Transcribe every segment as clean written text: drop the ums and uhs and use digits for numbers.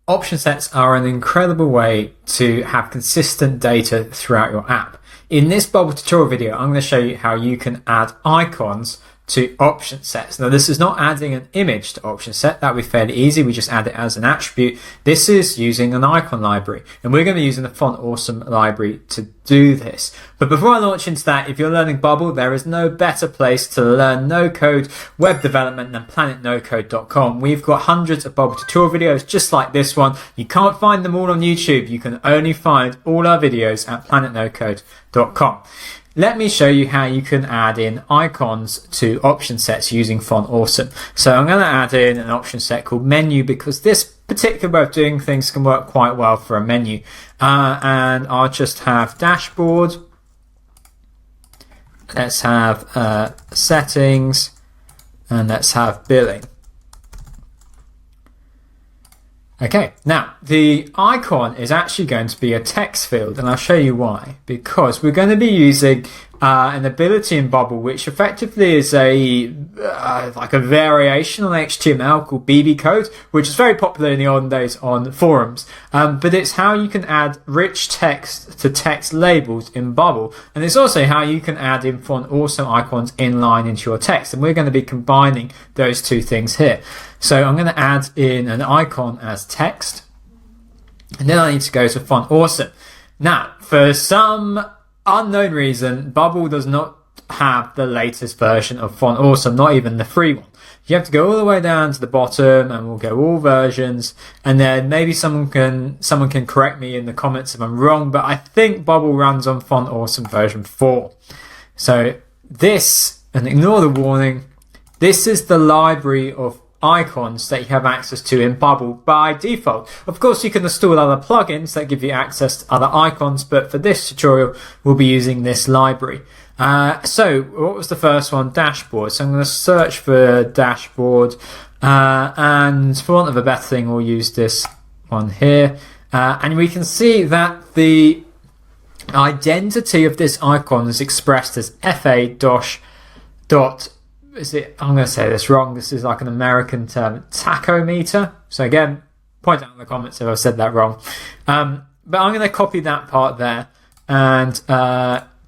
option sets are an incredible way to have consistent data throughout your app. In this Bubble tutorial video, I'm going to show you how you can add icons to option sets. Now, this is not adding an image to option set. That would be fairly easy. We just add it as an attribute. This is using an icon library, and we're going to be using the Font Awesome library to do this. But before I launch into that, if you're learning Bubble, there is no better place to learn no-code web development than planetnocode.com. We've got hundreds of Bubble tutorial videos just like this one. You can't find them all on YouTube. You can only find all our videos at planetnocode.com. Let me show you how you can add in icons to option sets using Font Awesome. So I'm going to add in an option set called menu because this particular way of doing things can work quite well for a menu. And I'll just have dashboard. Let's have settings, and let's have billing. Okay, now the icon is actually going to be a text field, and I'll show you why. Because we're going to be using an ability in Bubble which effectively is like a variation on HTML called BB code, which is very popular in the olden days on forums. But it's how you can add rich text to text labels in Bubble, and it's also how you can add in Font Awesome icons inline into your text. And we're going to be combining those two things here. So I'm going to add in an icon as text, and then I need to go to Font Awesome. Now, for some unknown reason, Bubble does not have the latest version of Font Awesome, not even the free one. You have to go all the way down to the bottom, and we'll go all versions, and then maybe someone can correct me in the comments if I'm wrong, but I think Bubble runs on Font Awesome version 4. So this, and ignore the warning, this is the library of icons that you have access to in Bubble by default. Of course, you can install other plugins that give you access to other icons, but for this tutorial, we'll be using this library. So what was the first one? Dashboard. So I'm going to search for dashboard, and for want of a better thing, we'll use this one here. And we can see that the identity of this icon is expressed as fa-dot. I'm going to say this wrong. This is like an American term, tachometer. So again, point out in the comments if I've said that wrong. But I'm going to copy that part there and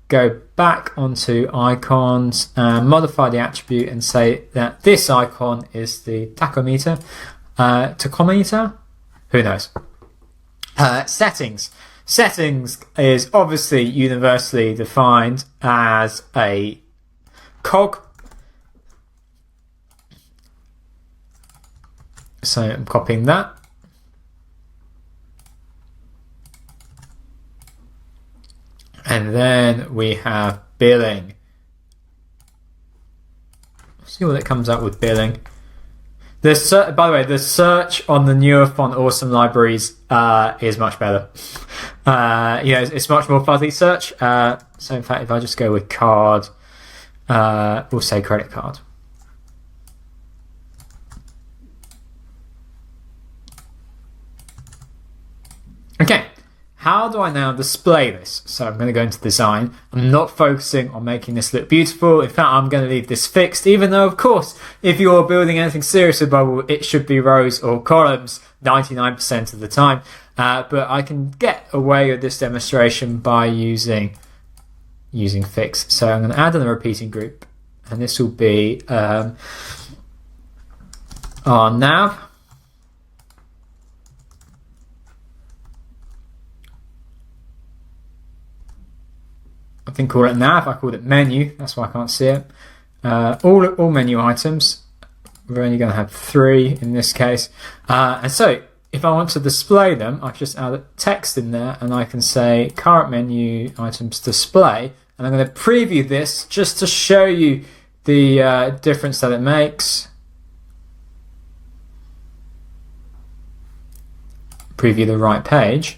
go back onto icons and modify the attribute and say that this icon is the tachometer. Tachometer? Who knows? Settings. Settings is obviously universally defined as a cog. So I'm copying that. And then we have billing. Let's see what it comes up with billing. By the way, the search on the newer Font Awesome libraries is much better. It's much more fuzzy search. So in fact, if I just go with card, we'll say credit card. Okay, how do I now display this? So I'm going to go into design. I'm not focusing on making this look beautiful. In fact, I'm going to leave this fixed, even though, of course, if you're building anything serious with Bubble, it should be rows or columns 99% of the time. But I can get away with this demonstration by using fixed. So I'm going to add in a repeating group, and this will be our nav. I didn't call it nav, I called it menu. That's why I can't see it. All menu items. We're only going to have 3 in this case. And so if I want to display them, I just add a text in there, and I can say current menu items display. And I'm going to preview this just to show you the difference that it makes. Preview the right page.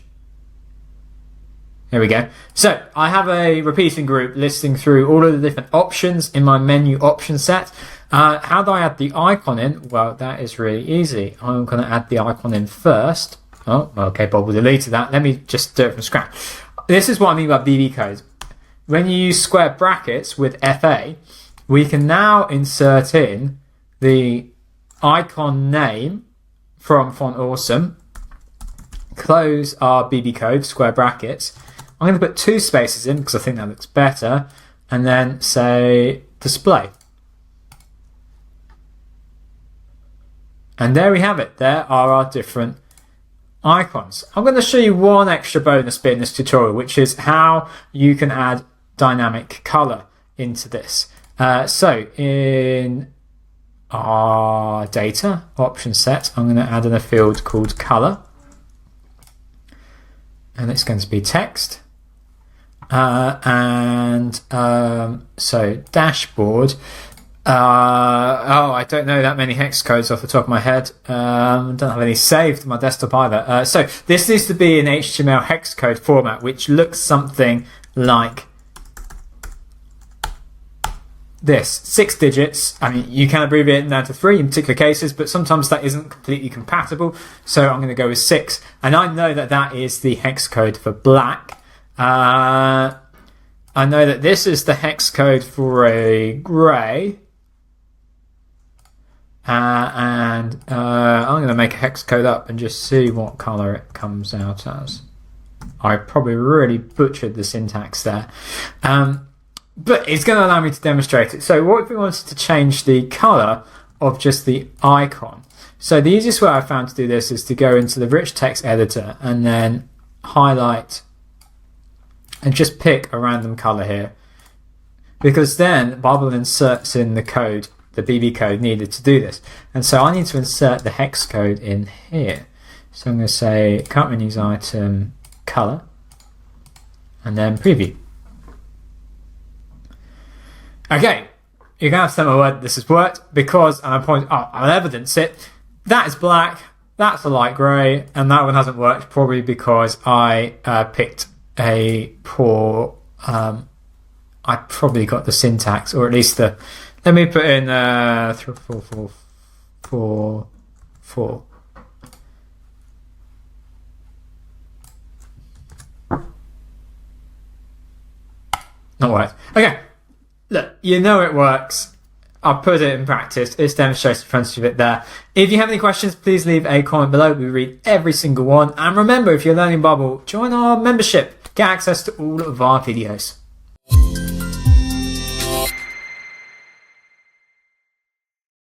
There we go. So I have a repeating group listing through all of the different options in my menu option set. How do I add the icon in? Well, that is really easy. I'm going to add the icon in first. Oh, okay, Bubble deleted that. Let me just do it from scratch. This is what I mean by BB code. When you use square brackets with FA, we can now insert in the icon name from Font Awesome. close our BB code, square brackets. I'm going to put 2 spaces in because I think that looks better, and then say display. And there we have it. There are our different icons. I'm going to show you one extra bonus bit in this tutorial, which is how you can add dynamic color into this. So in our data option set, I'm going to add in a field called color, and it's going to be text. So dashboard. I don't know that many hex codes off the top of my head. Don't have any saved on my desktop either. So this needs to be in HTML hex code format, which looks something like this. 6 digits. I mean, you can abbreviate it down to 3 in particular cases, but sometimes that isn't completely compatible. So I'm going to go with 6. And I know that that is the hex code for black. I know that this is the hex code for a grey. I'm going to make a hex code up and just see what colour it comes out as. I probably really butchered the syntax there. But it's going to allow me to demonstrate it. So what if we wanted to change the colour of just the icon? So the easiest way I found to do this is to go into the rich text editor and then highlight and just pick a random colour here. Because then Bubble inserts in the code, the BB code needed to do this. And so I need to insert the hex code in here. So I'm going to say current menus item colour and then preview. Okay, you're going to have to tell my word this has worked because I'll evidence it. That is black, that's a light grey, and that one hasn't worked probably because I picked a poor, I probably got the syntax, or at least the, let me put in 3, 4, 4, 4, 4. Not worked. Okay. Look, you know it works. I'll put it in practice. It's demonstrated in front of it there. If you have any questions, please leave a comment below. We read every single one. And remember, if you're learning Bubble, join our membership. Get access to all of our videos.